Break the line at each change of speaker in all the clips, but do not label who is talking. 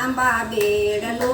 તાંબા બેડલો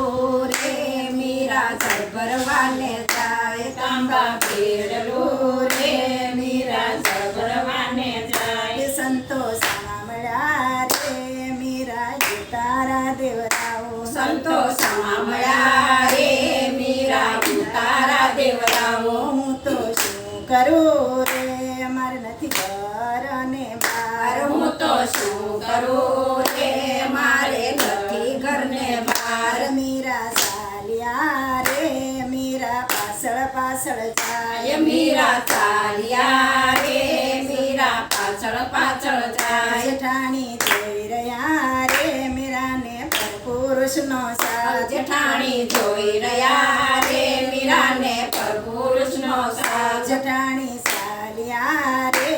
રે મીરા જળ ભરવાને જાય તાંબા બેડલો રે મીરા જળ ભરવાને જાય સંતો સાંભળ્યા રે મીરા તારા દેવરાઓ સંતો સાંભળ્યા રે મીરા તારા દેવરાઓ હું તો શું કરું રે મારે નથી ઘર અને બાર હું તો શું કરું રે મારે નથી ઘરને બાર મીરા ચાલ્યા રે મીરા પાછળ પાછળ જાય મીરા ચાલ્યા રે મીરા પાછળ પાછળ જાય જેઠાણી જોઈ રહ્યા રે મીરાને પરપુરુષનો સાથ જેઠાણી જોઈ રહ્યા રે મીરાને પરપુરુષનો સાથ જેઠાણી ચાલ્યા રે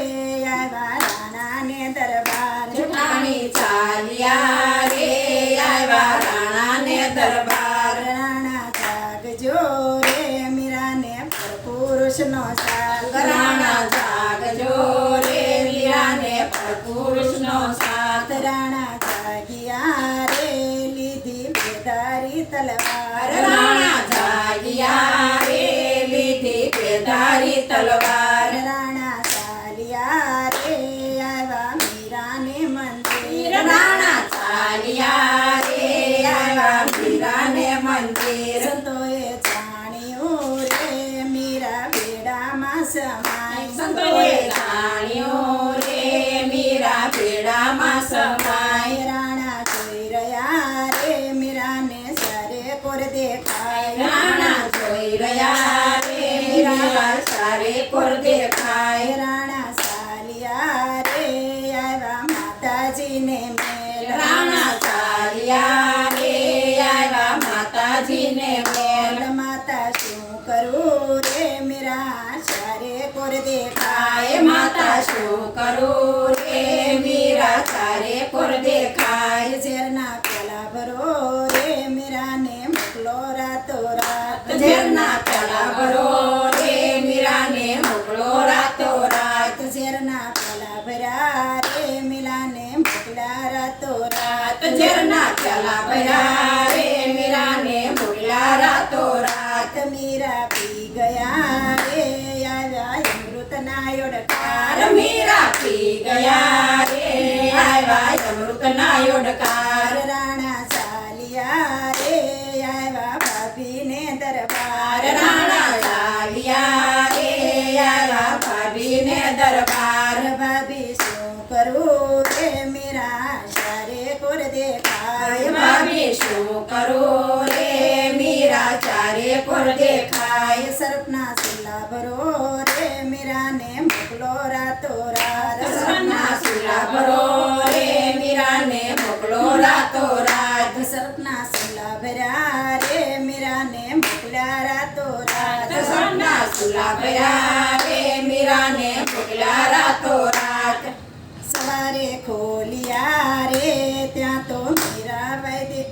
આવ્યા રાણાને દરબાર જેઠાણી ચાલ્યા રે આવ્યા રાણાને દરબાર રાણા જાગજો રે મીરાને પરપુરુષનો સાથ રાણા જાગજો રે મીરાને પરપુરુષનો સાથ રાણા જાગ્યા રે લીધી બેદારી તલવાર રાણા જાગ્યા રે લીધી બેદારી તલવાર રાણા ચાલ્યા રે આવ્યા મીરાને મંદિર રાણા ચાલ્યા રે આવ્યા મીરાને મંદિર સંતોએ જાણ્યું રે મીરા બેડામાં સમાય સંતોએ જાણ્યું રે મીરા બેડામાં સમાય રાણા જોઈ રહ્યા રે મીરાને સારે કોર દેખાય રાણા જોઈ રહ્યા રે મીરા સારે કોર દેખાય રાણા ચાલ્યા રે આવ્યા માતાજીને મેલ રાણા ચાલ્યા રે આવ્યા માતાજીને મેલ માતા શું કરું રે મીરા સારે કોર દેખાય માતા શું કરું રે મીરા સારે કોર દેખાય ઝેરના પેલા ભરો રે મીરાને મોકલો રાતો રાત ઝેરના પેલા ભરો રે મીરાને મોકલો રાતો રાત ઝેરના પેલા ભર્યા રે મીરાને મોકલ્યા રાતો રાત ઝેરના પેલા ભર્યા રે મીરાને મોકલ્યા રાતો રાત મીરા પી ગયા રે આવ્યા અમૃતના યોડકાર મીરા પી ગયા રે આવ્યા અમૃતના યોડકાર રાણા ચાલ્યા રે આવ્યા ભાભીને દરબાર રાણા ચાલ્યા રે આવ્યા ભાભીને દરબાર ભાભી શું કરું રે મીરા સારે કોર દેખાય ભાભી શું કરું રે મીરા ચારે કોર દેખાય સર્પના સિલ્લા ભરો રે મીરાને મોકલો રાતો રાત સર્પના સિલ્લા ભરો રે મીરાને મોકલો રાતો રાત સર્પના સિલ્લા ભર્યા રે મીરાને મોકલ્યા રાતો રાત સર્પના સિલ્લા ભર્યા રે મીરાને મોકલ્યા રાતો રાત સવારે ખોલિયા રે ત્યાં તો મીરાબાઈ દે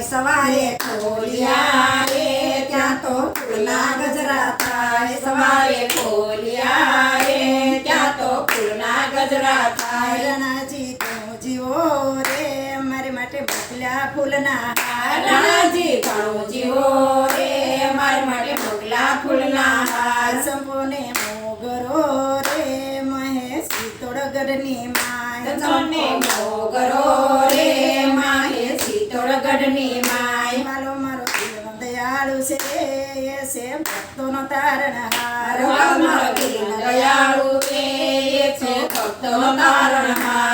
સવારે ખોલિયા રે ત્યાં તો ફૂલના ગજરા થાય સવારે ખોલિયા રે ત્યાં તો ફૂલના ગજરા થાય રાણાજી તું જીવો રે મારે માટે મોકલ્યા ફૂલના હાર રાણાજી ઘણું જીવો રે મારે માટે મોકલ્યા ફૂલના હાર સંપોને મોગરો રે મહેશ ચિત્તોડગઢની માય સંપોને મોગરો રે મહેશ ચિત્તોડગઢની માય માલો મારો દિલ દયાળુ છે એ છે ભક્તોનો તારણહાર મારો દિલ દયાળુ છે એ છે ભક્તોનો તારણહાર